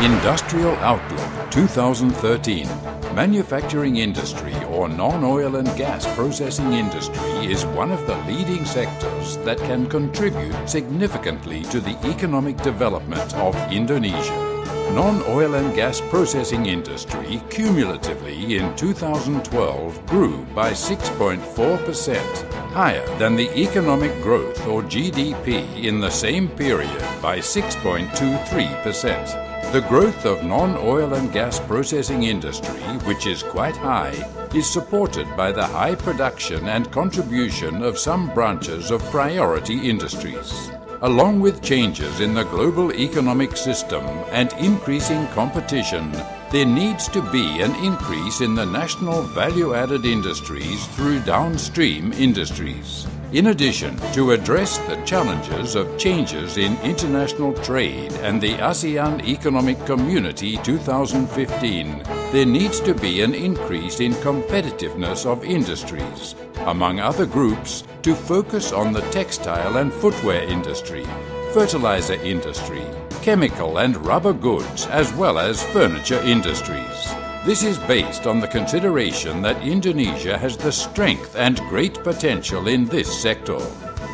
Industrial Outlook 2013. Manufacturing industry or non-oil and gas processing industry is one of the leading sectors that can contribute significantly to the economic development of Indonesia. Non-oil and gas processing industry cumulatively in 2012 grew by 6.4%, higher than the economic growth or GDP in the same period by 6.23%. The growth of non-oil and gas processing industry, which is quite high, is supported by the high production and contribution of some branches of priority industries. Along with changes in the global economic system and increasing competition, there needs to be an increase in the national value-added industries through downstream industries. In addition, to address the challenges of changes in international trade and the ASEAN Economic Community 2015, there needs to be an increase in competitiveness of industries, among other groups, to focus on the textile and footwear industry, fertilizer industry, chemical and rubber goods, as well as furniture industries. This is based on the consideration that Indonesia has the strength and great potential in this sector.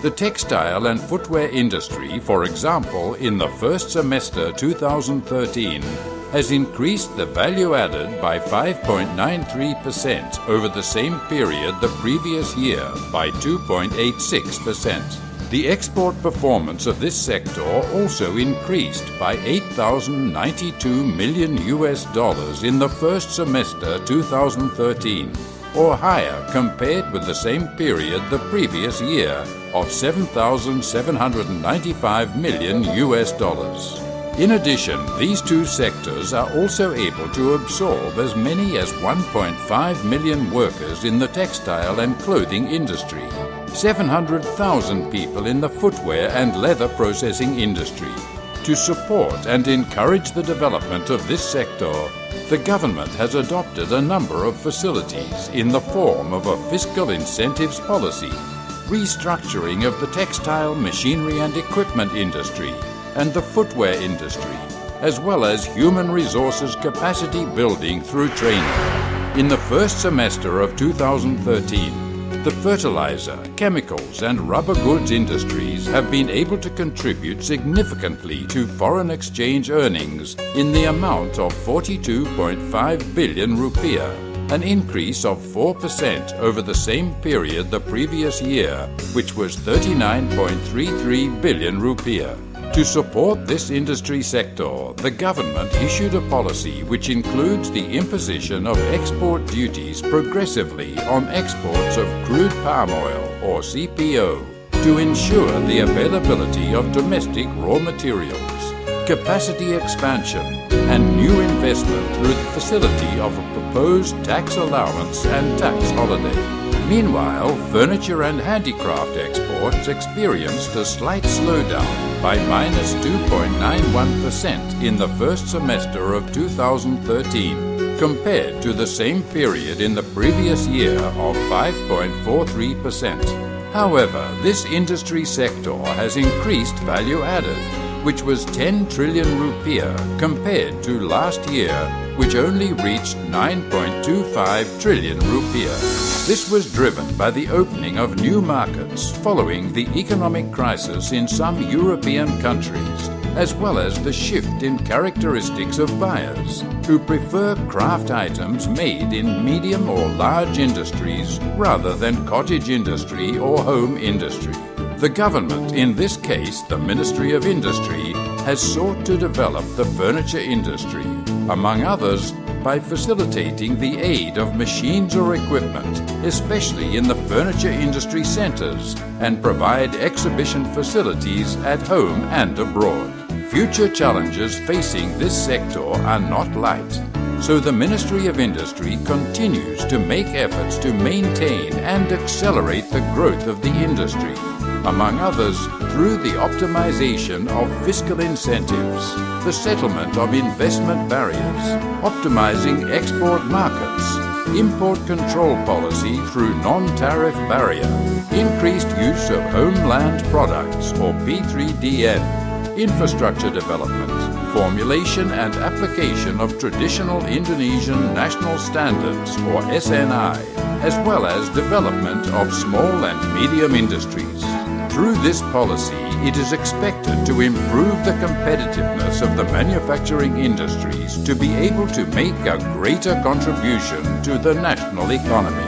The textile and footwear industry, for example, in the first semester 2013, has increased the value added by 5.93% over the same period the previous year by 2.86%. The export performance of this sector also increased by 8,092 million US dollars in the first semester 2013, or higher compared with the same period the previous year of 7,795 million US dollars. In addition, these two sectors are also able to absorb as many as 1.5 million workers in the textile and clothing industry, 700,000 people in the footwear and leather processing industry. To support and encourage the development of this sector, the government has adopted a number of facilities in the form of a fiscal incentives policy, restructuring of the textile, machinery and equipment industry, and the footwear industry, as well as human resources capacity building through training. In the first semester of 2013, the fertilizer, chemicals and rubber goods industries have been able to contribute significantly to foreign exchange earnings in the amount of 42.5 billion rupiah, an increase of 4% over the same period the previous year, which was 39.33 billion rupiah. To support this industry sector, the government issued a policy which includes the imposition of export duties progressively on exports of crude palm oil, or CPO, to ensure the availability of domestic raw materials, capacity expansion, and new investment through the facility of a proposed tax allowance and tax holiday. Meanwhile, furniture and handicraft exports experienced a slight slowdown by minus 2.91% in the first semester of 2013 compared to the same period in the previous year of 5.43%. However, this industry sector has increased value added, which was 10 trillion rupiah compared to last year, which only reached 9.25 trillion rupiah. This was driven by the opening of new markets following the economic crisis in some European countries, as well as the shift in characteristics of buyers, who prefer craft items made in medium or large industries rather than cottage industry or home industry. The government, in this case the Ministry of Industry, has sought to develop the furniture industry, among others, by facilitating the aid of machines or equipment, especially in the furniture industry centers, and provide exhibition facilities at home and abroad. Future challenges facing this sector are not light, so the Ministry of Industry continues to make efforts to maintain and accelerate the growth of the industry, among others through the optimization of fiscal incentives, the settlement of investment barriers, optimizing export markets, import control policy through non-tariff barrier, increased use of homeland products or P3DN, infrastructure development, formulation and application of traditional Indonesian national standards or SNI, as well as development of small and medium industries. Through this policy, it is expected to improve the competitiveness of the manufacturing industries to be able to make a greater contribution to the national economy.